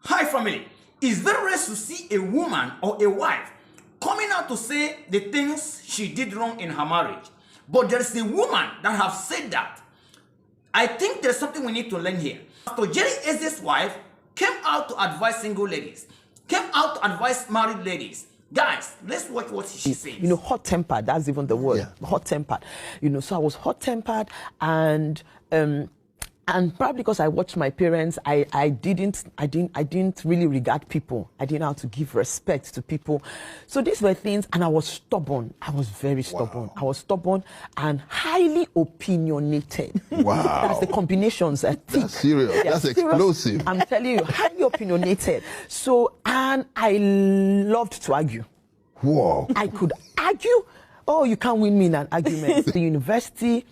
Hi family, it's very rare to see a woman or a wife coming out to say the things she did wrong in her marriage. But there's a woman that have said that. I think there's something we need to learn here. Pastor Jerry Eze's wife came out to advise single ladies, came out to advise married ladies. Guys, let's watch what she says. You know, hot-tempered, that's even the word, hot-tempered. You know, so I was hot-tempered and probably because I watched my parents, I didn't really regard people. I didn't know how to give respect to people. So these were things, and I was stubborn. I was very stubborn. I was stubborn and highly opinionated. Wow. That's the combinations. That's serious. That's explosive. I'm telling you, highly opinionated. So, and I loved to argue. Whoa. I could argue. Oh, you can't win me in an argument. The university,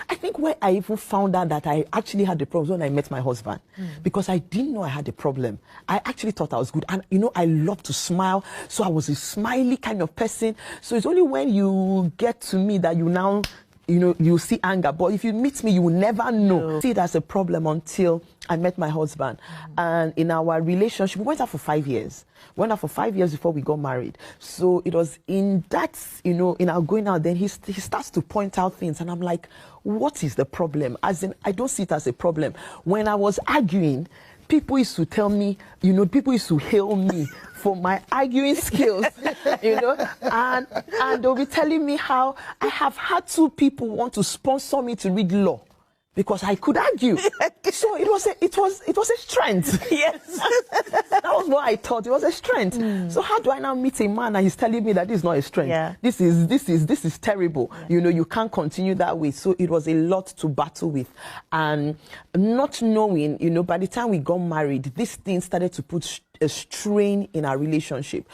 I think where I even found out that I actually had the problem when I met my husband, because I didn't know I had a problem. I actually thought I was good. And, you know, I love to smile. So I was a smiley kind of person. So it's only when you get to me that you now, you know, you see anger. But if you meet me, you will never know. See it as a problem until I met my husband. And in our relationship, we went out for 5 years. We went out for 5 years before we got married. So it was in that, you know, in our going out, then he starts to point out things. And I'm like, what is the problem? As in, I don't see it as a problem. When I was arguing, people used to tell me, you know, people used to hail me for my arguing skills, you know, and they'll be telling me how I have had 2 people want to sponsor me to read law because I could argue. So it was a strength. Yes. That was what I thought. It was a strength. So how do I now meet a man and he's telling me that this is not a strength? Yeah. This is terrible. Yeah. You know, you can't continue that way. So it was a lot to battle with. And not knowing, you know, by the time we got married, this thing started to put a strain in our relationship.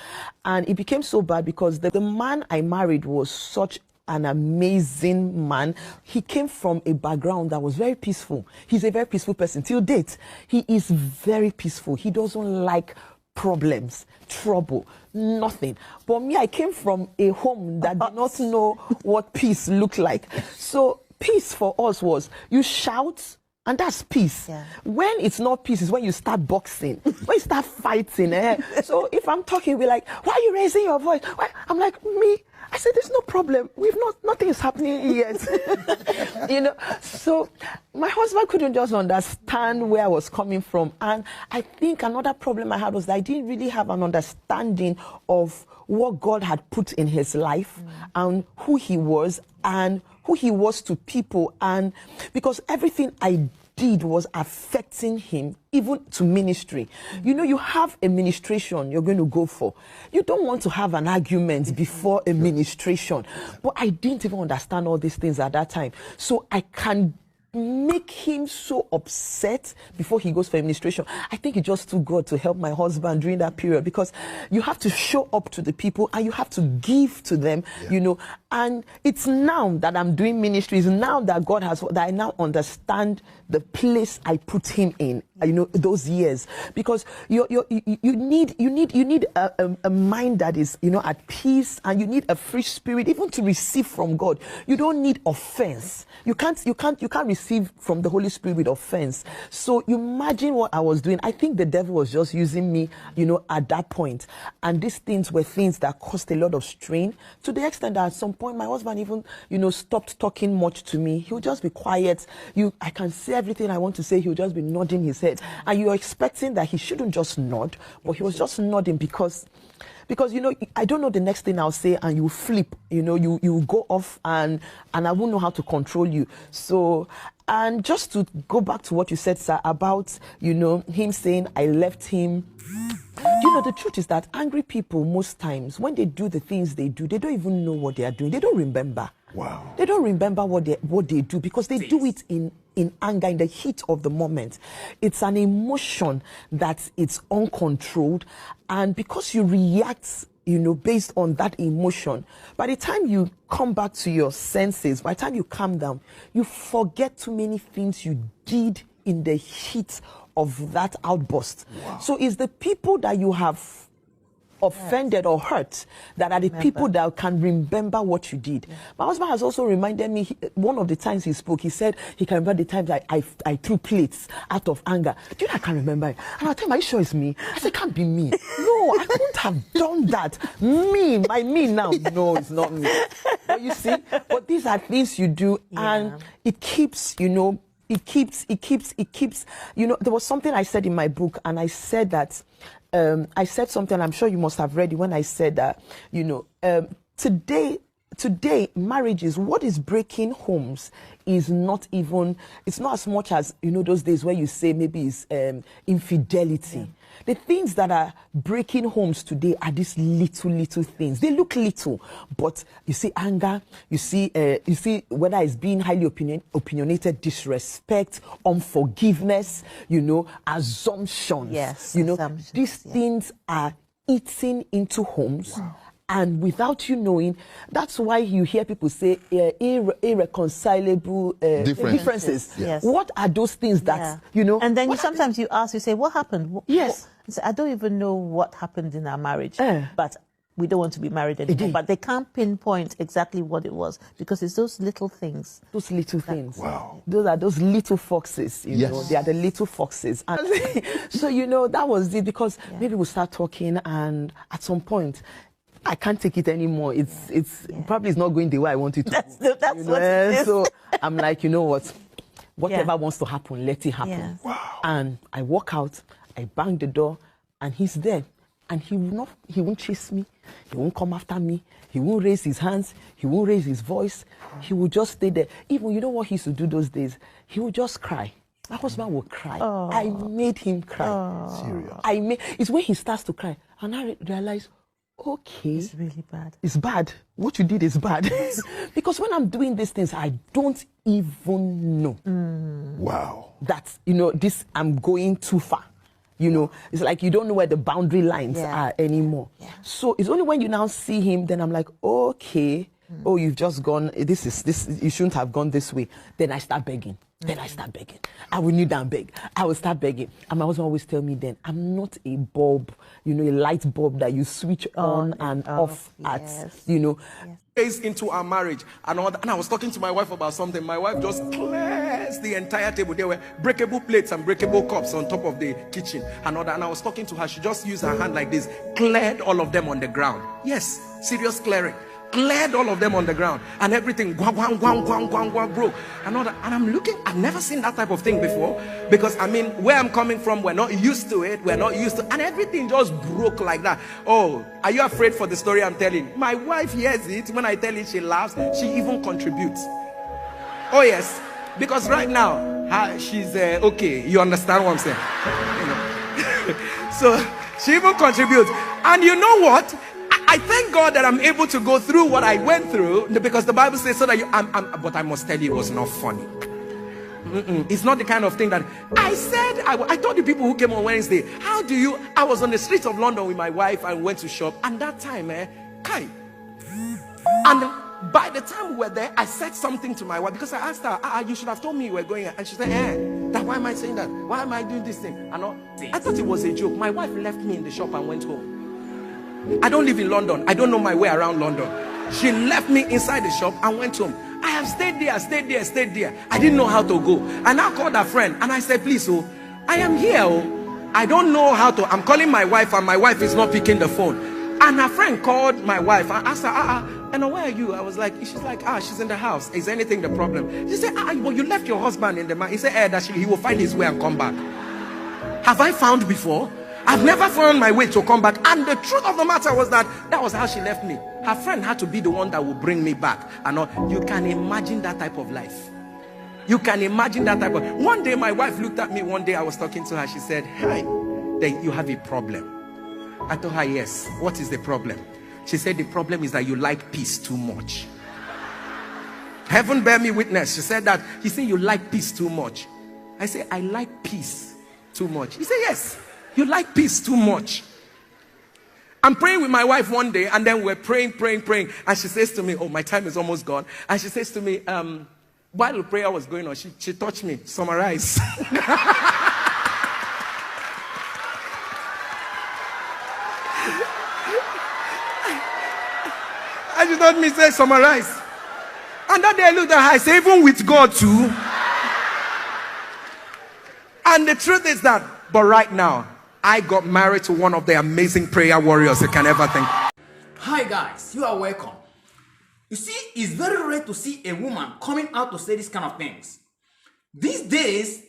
And it became so bad because the man I married was such an amazing man. He came from a background that was very peaceful. He's a very peaceful person till date. He is very peaceful. He doesn't like problems, trouble, nothing. But me, I came from a home that did not know what peace looked like. So peace for us was you shout, and that's peace. Yeah. When it's not peace is when you start boxing, when you start fighting. So if I'm talking, we're like, why are you raising your voice? Why? I'm like, me. I said, there's no problem. Nothing is happening yet. You know, so my husband couldn't just understand where I was coming from. And I think another problem I had was that I didn't really have an understanding of what God had put in his life and who he was to people. And because everything I did was affecting him, even to ministry. You know, you have a ministration you're going to go for. You don't want to have an argument before a ministration. But I didn't even understand all these things at that time. So I can make him so upset before he goes for administration. I think it just took God to help my husband during that period, because you have to show up to the people and you have to give to them, you know. And it's now that I'm doing ministries, now that God has, that I now understand the place I put him in, you know, those years. Because you need a mind that is, you know, at peace, and you need a free spirit even to receive from God. You don't need offense. You can't receive from the Holy Spirit with offense. So you imagine what I was doing. I think the devil was just using me, you know, at that point. And these things were things that caused a lot of strain, to the extent that at some point my husband even, you know, stopped talking much to me. He would just be quiet. I can say everything I want to say. He would just be nodding his head. And you're expecting that he shouldn't just nod, but he was just nodding because, you know, I don't know the next thing I'll say, and you flip, you know, you go off, and I won't know how to control you. So, and just to go back to what you said, sir, about, you know, him saying I left him. You know, the truth is that angry people, most times, when they do the things they do, they don't even know what they are doing. They don't remember. Wow. They don't remember what they do, because they do it in anger, in the heat of the moment. It's an emotion that it's uncontrolled. And because you react, you know, based on that emotion, by the time you come back to your senses, by the time you calm down, you forget too many things you did in the heat of that outburst. Wow. So it's the people that you have offended or hurt that are the people that can remember what you did. My husband has also reminded me, one of the times he spoke, he said he can remember the times I threw plates out of anger. Do you know, I can remember it. And I'll tell him, are you sure it's me? I said, it can't be me. No, I couldn't have done that. Me now. No, it's not me. But you see, but these are things you do, and it keeps, you know, it keeps, you know, there was something I said in my book, and I said that, I said something, I'm sure you must have read it, when I said that, you know, today marriages, what is breaking homes is not even, it's not as much as, you know, those days where you say maybe it's infidelity. The things that are breaking homes today are these little things. They look little, but you see anger, you see whether it's being highly opinionated, disrespect, unforgiveness, you know, assumptions. Yes, you know, these things are eating into homes. Wow. And without you knowing, that's why you hear people say irreconcilable differences. Yes. What are those things that, you know? And then sometimes you ask, you say, what happened? Yes. I don't even know what happened in our marriage, but we don't want to be married anymore. But they can't pinpoint exactly what it was, because it's those little things. Those little things. Wow. Those are those little foxes, you know. They are the little foxes. And so, you know, that was it, because maybe we'll start talking, and at some point, I can't take it anymore. It's probably not going the way I want it to. That's what it is. So I'm like, you know what? Whatever wants to happen, let it happen. Yeah. Wow. And I walk out, I bang the door, and he's there. And he won't chase me. He won't come after me. He won't raise his hands. He won't raise his voice. He will just stay there. Even, you know what he used to do those days? He would just cry. My husband would cry. I made him cry. Serious. It's when he starts to cry. And I realize, okay. It's really bad. It's bad. What you did is bad. Because when I'm doing these things, I don't even know Wow. that, you know, I'm going too far. You know, it's like you don't know where the boundary lines are anymore. Yeah. So it's only when you now see him, then I'm like, okay, oh, you've just gone, this, you shouldn't have gone this way. Then I start begging. I will kneel down and beg. I will start begging. And my husband always tell me then, I'm not a bulb, you know, a light bulb that you switch on and off at, you know. Days into our marriage and all that, and I was talking to my wife about something. My wife just clears the entire table. There were breakable plates and breakable cups on top of the kitchen and all that, and I was talking to her. She just used her hand like this, cleared all of them on the ground. Yes, serious clearing. Cleared all of them on the ground, and everything broke and all that. And I'm looking, I've never seen that type of thing before, because I mean, where I'm coming from, we're not used to it. And everything just broke like that. Oh, are you afraid for the story I'm telling? My wife hears it. When I tell it, she laughs. She even contributes. Oh yes, because right now she's okay. You understand what I'm saying? You know. So she even contributes. And you know what? I thank God that I'm able to go through what I went through, because the Bible says so that but I must tell you, it was not funny. It's not the kind of thing that I said. I told the people who came on Wednesday, I was on the streets of London with my wife and went to shop, and that time, Kai. And by the time we were there, I said something to my wife, because I asked her, you should have told me you were going, and she said, why am I saying that? Why am I doing this thing? I thought it was a joke. My wife left me in the shop and went home. I don't live in London. I don't know my way around London. She left me inside the shop and went home. I have stayed there. I didn't know how to go. And I called a friend and I said, please, I am here. I don't know how to. I'm calling my wife and my wife is not picking the phone. And her friend called my wife and asked her, and where are you? I was like, she's like, she's in the house. Is anything the problem? She said, well, you left your husband in the man. He said, that he will find his way and come back. Have I found before? I've never found my way to come back. And the truth of the matter was that was how she left me. Her friend had to be the one that would bring me back. And you can imagine that type of life. You can imagine that type of. One day my wife looked at me. One day I was talking to her. She said, hi, you have a problem. I told her, yes. What is the problem? She said, the problem is that you like peace too much. Heaven bear me witness. She said that. He said, you like peace too much. I said, I like peace too much. He said, yes. You like peace too much. I'm praying with my wife one day, and then we're praying. And she says to me, oh, my time is almost gone. And she says to me, while the prayer was going on, she touched me. Summarize. I did not mean to summarize. And that day I looked at her, I said, even with God too. And the truth is that, but right now, I got married to one of the amazing prayer warriors you can ever think. Hi guys, you are welcome. You see, it's very rare to see a woman coming out to say this kind of things. These days,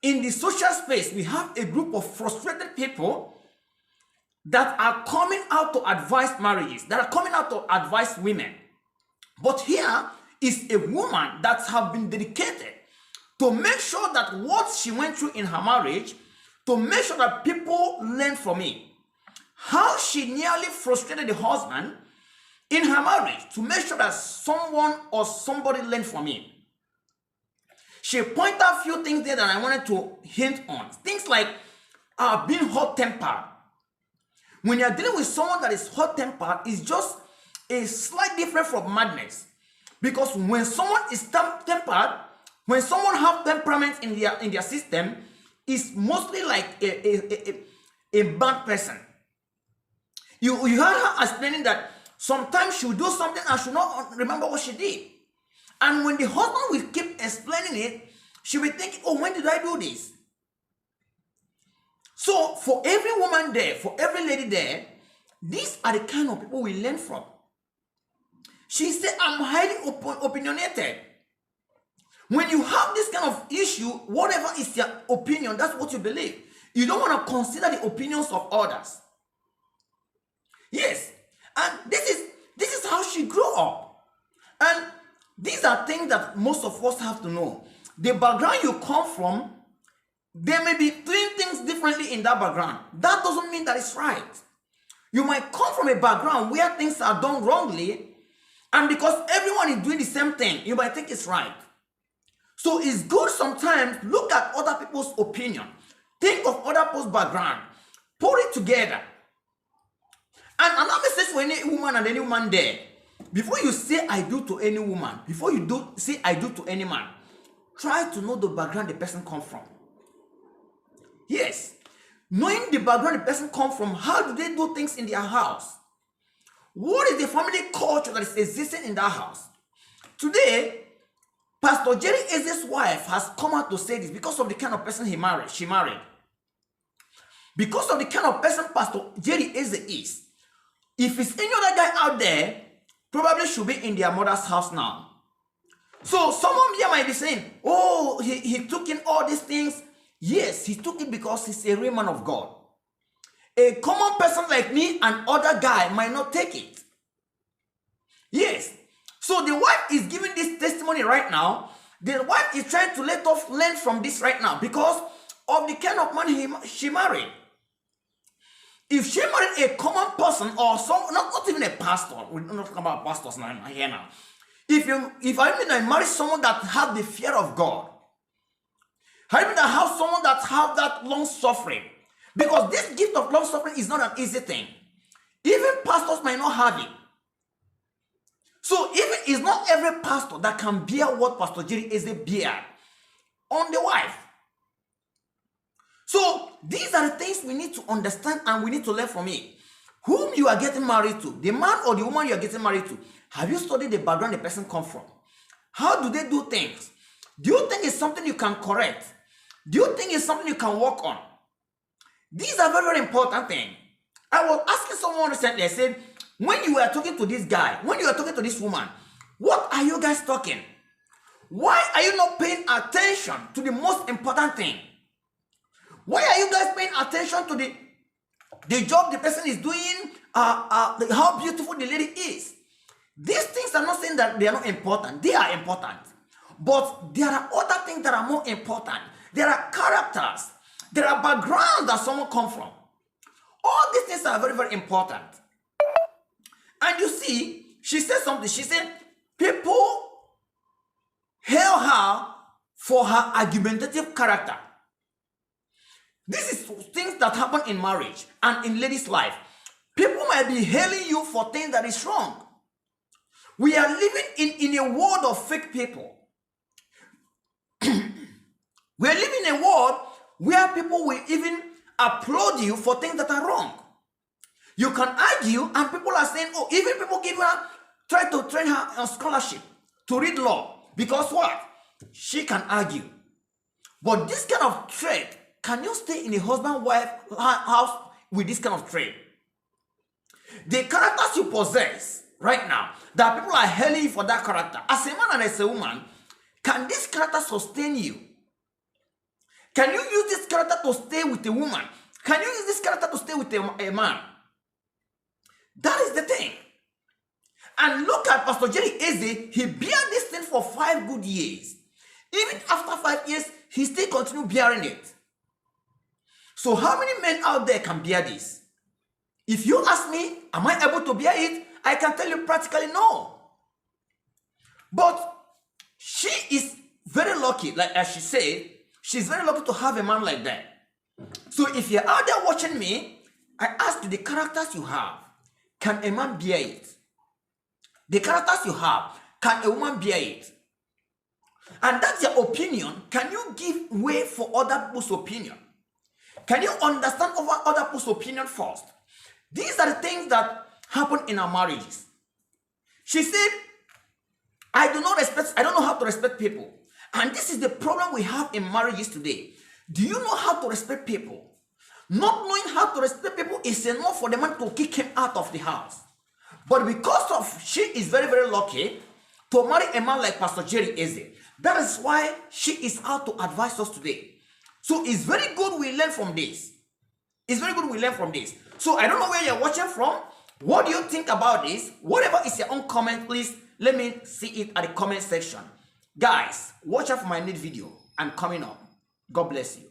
in the social space, we have a group of frustrated people that are coming out to advise marriages, that are coming out to advise women. But here is a woman that has been dedicated to make sure that what she went through in her marriage, to make sure that people learn from it. How she nearly frustrated the husband in her marriage to make sure that someone or somebody learned from it. She pointed out a few things there that I wanted to hint on. Things like being hot-tempered. When you're dealing with someone that is hot-tempered, it's just a slight difference from madness. Because when someone is tempered, when someone has temperament in their system, it's mostly like a bad person. You heard her explaining that sometimes she'll do something and she'll not remember what she did. And when the husband will keep explaining it, she'll be thinking, oh, when did I do this? So for every woman there, for every lady there, these are the kind of people we learn from. She said, I'm highly opinionated. When you have this kind of issue, whatever is your opinion, that's what you believe. You don't want to consider the opinions of others. Yes, and this is how she grew up. And these are things that most of us have to know. The background you come from, they may be doing things differently in that background. That doesn't mean that it's right. You might come from a background where things are done wrongly, and because everyone is doing the same thing, you might think it's right. So it's good sometimes look at other people's opinion. Think of other people's background. Put it together. And another message for any woman and any woman there. Before you say I do to any woman, before you say I do to any man, try to know the background the person comes from. Yes. Knowing the background the person comes from, how do they do things in their house? What is the family culture that is existing in that house? Today, Pastor Jerry Eze's wife has come out to say this because of the kind of person she married. Because of the kind of person Pastor Jerry Eze is. If it's any other guy out there, probably should be in their mother's house now. So someone here might be saying, oh, he took in all these things. Yes, he took it because he's a real man of God. A common person like me and other guy might not take it. Yes. So the wife is giving this testimony right now. The wife is trying to let us learn from this right now because of the kind of man she married. If she married a common person or not even a pastor, we're not talking about pastors now here now. If I marry someone that has the fear of God, I mean I have someone that have that long suffering, because this gift of long suffering is not an easy thing. Even pastors might not have it. So even it's not every pastor that can bear what Pastor Jerry Eze bear on the wife. So these are the things we need to understand and we need to learn from it. Whom you are getting married to, the man or the woman you are getting married to, have you studied the background the person comes from? How do they do things? Do you think it's something you can correct? Do you think it's something you can work on? These are very, very important things. I was asking someone recently, I said, when you were talking to this guy, when you were talking to this woman, what are you guys talking? Why are you not paying attention to the most important thing? Why are you guys paying attention to the job the person is doing, how beautiful the lady is? These things are not saying that they are not important. They are important. But there are other things that are more important. There are characters. There are backgrounds that someone comes from. All these things are very, very important. And you see, she said something. She said, people hail her for her argumentative character. This is things that happen in marriage and in ladies' life. People might be hailing you for things that is wrong. We are living in a world of fake people. We are living in a world where people will even applaud you for things that are wrong. You can argue, and people are saying, oh, even people give her, try to train her on scholarship to read law. Because what? She can argue. But this kind of trade, can you stay in a husband-wife house with this kind of trade? The characters you possess right now, that people are hailing you for that character, as a man and as a woman, can this character sustain you? Can you use this character to stay with a woman? Can you use this character to stay with a man? That is the thing. And look at Pastor Jerry Eze, he bear this thing for 5 good years. Even after 5 years, he still continue bearing it. So how many men out there can bear this? If you ask me, am I able to bear it? I can tell you practically no. But she is very lucky, like as she said, she's very lucky to have a man like that. So if you're out there watching me, I ask you, the characters you have, can a man bear it? The characters you have, can a woman bear it? And that's your opinion. Can you give way for other people's opinion? Can you understand over other people's opinion first? These are the things that happen in our marriages. She said, I don't know how to respect people. And this is the problem we have in marriages today. Do you know how to respect people? Not knowing how to respect people is enough for the man to kick him out of the house. But because of she is very, very lucky to marry a man like Pastor Jerry Eze. That is why she is out to advise us today. So it's very good we learn from this. It's very good we learn from this. So I don't know where you're watching from. What do you think about this? Whatever is your own comment, please let me see it at the comment section. Guys, watch out for my next video. I'm coming up. God bless you.